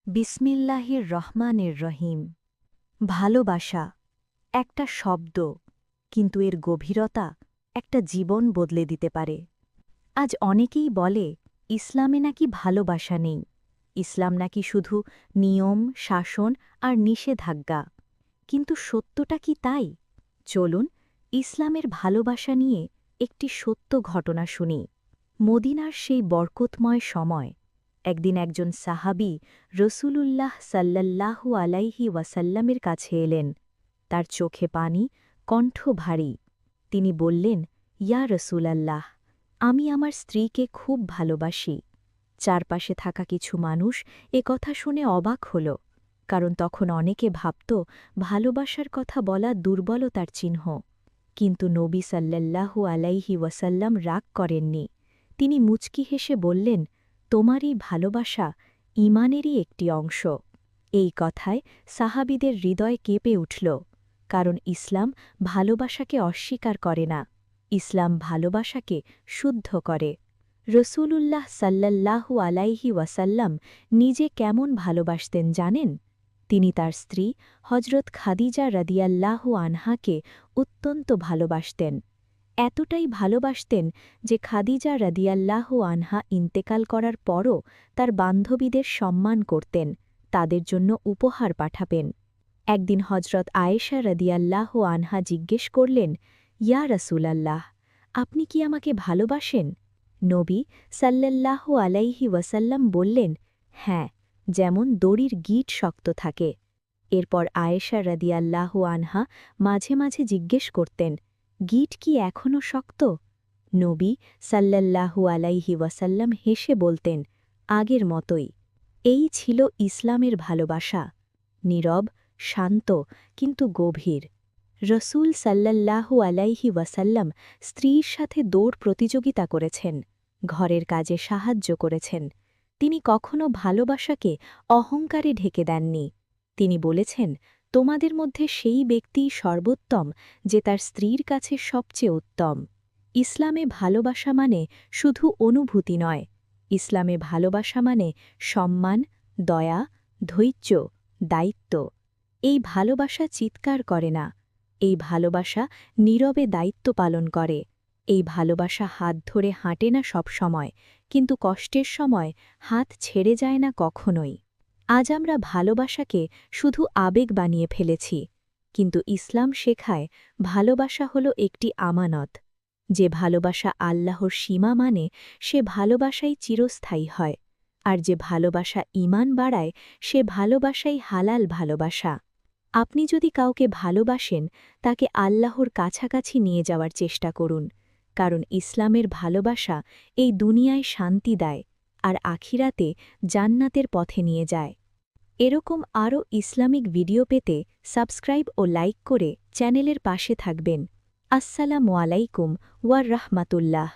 বিসমিল্লাহির রহমানির রহিম। ভালোবাসা একটা শব্দ, কিন্তু এর গভীরতা একটা জীবন বদলে দিতে পারে। আজ অনেকেই বলে ইসলামে নাকি ভালোবাসা নেই, ইসলাম নাকি শুধু নিয়ম, শাসন আর নিষেধাজ্ঞা। কিন্তু সত্যটা কি তাই? চলুন ইসলামের ভালোবাসা নিয়ে একটি সত্য ঘটনা শুনি। মদিনার সেই বরকতময় সময় একদিন একজন সাহাবী রসূলুল্লাহ সাল্লাল্লাহু আলাইহি ওয়াসাল্লামের কাছে এলেন। তার চোখে পানি, কণ্ঠ ভারী। তিনি বললেন, ইয়া রসূলাল্লাহ, আমি আমার স্ত্রীকে খুব ভালোবাসি। চারপাশে থাকা কিছু মানুষ এ কথা শুনে অবাক হল, কারণ তখন অনেকে ভাবত ভালোবাসার কথা বলা দুর্বলতার চিহ্ন। কিন্তু নবী সাল্লাল্লাহু আলাইহি ওয়াসাল্লাম রাগ করেননি। তিনি মুচকি হেসে বললেন, তোমার এই ভালোবাসা ঈমানেরই একটি অংশ। এই কথায় সাহাবীদের হৃদয় কেঁপে উঠল, কারণ ইসলাম ভালোবাসাকে অস্বীকার করে না, ইসলাম ভালোবাসাকে শুদ্ধ করে। রসূলুল্লাহ সাল্লাল্লাহু আলাইহি ওয়াসাল্লাম নিজে কেমন ভালোবাসতেন জানেন? তিনি তার স্ত্রী হজরত খাদিজা রাদিয়াল্লাহু আনহাকে অত্যন্ত ভালোবাসতেন। এতটাই ভালোবাসতেন যে খাদিজা রাদিয়াল্লাহু আনহা ইন্তেকাল করার পরও তার বান্ধবীদের সম্মান করতেন, তাদের জন্য উপহার পাঠাবেন। একদিন হজরত আয়েশা রাদিয়াল্লাহু আনহা জিজ্ঞেস করলেন, ইয়া রাসূলাল্লাহ, আপনি কি আমাকে ভালোবাসেন? নবী সাল্লাল্লাহু আলাইহি ওয়াসাল্লাম বললেন, হ্যাঁ, যেমন দড়ির গিঁট শক্ত থাকে। এরপর আয়েশা রাদিয়াল্লাহু আনহা মাঝে মাঝে জিজ্ঞেস করতেন, গিঁট কি এখনও শক্ত? নবী সাল্লাল্লাহু আলাইহি ওয়াসাল্লাম হেসে বলতেন, আগের মতোই। এই ছিল ইসলামের ভালোবাসা, নীরব, শান্ত, কিন্তু গভীর। রসূল সাল্লাল্লাহু আলাইহি ওয়াসাল্লাম স্ত্রীর সাথে দৌড় প্রতিযোগিতা করেছেন, ঘরের কাজে সাহায্য করেছেন। তিনি কখনো ভালোবাসাকে অহংকারে ঢেকে দেননি। তিনি বলেছেন, তোমাদের মধ্যে সেই ব্যক্তিই সর্বোত্তম যে তার স্ত্রীর কাছে সবচেয়ে উত্তম। ইসলামে ভালোবাসা মানে শুধু অনুভূতি নয়, ইসলামে ভালোবাসা মানে সম্মান, দয়া, ধৈর্য, দায়িত্ব। এই ভালোবাসা চিৎকার করে না, এই ভালোবাসা নীরবে দায়িত্ব পালন করে। এই ভালোবাসা হাত ধরে হাঁটে না সব সময়, কিন্তু কষ্টের সময় হাত ছেড়ে যায় না কখনোই। আজ আমরা ভালোবাসাকে শুধু আবেগ বানিয়ে ফেলেছি, কিন্তু ইসলাম শেখায় ভালোবাসা হল একটি আমানত। যে ভালোবাসা আল্লাহর সীমা মানে সে ভালোবাসাই চিরস্থায়ী হয়, আর যে ভালোবাসা ঈমান বাড়ায় সে ভালোবাসাই হালাল ভালোবাসা। আপনি যদি কাউকে ভালোবাসেন, তাকে আল্লাহর কাছাকাছি নিয়ে যাওয়ার চেষ্টা করুন, কারণ ইসলামের ভালোবাসা এই দুনিয়ায় শান্তি দেয় আর আখিরাতে জান্নাতের পথে নিয়ে যায়। এরকম আরও ইসলামিক ভিডিও পেতে সাবস্ক্রাইব ও লাইক করে চ্যানেলের পাশে থাকবেন। আসসালামু আলাইকুম ওয়া রাহমাতুল্লাহ।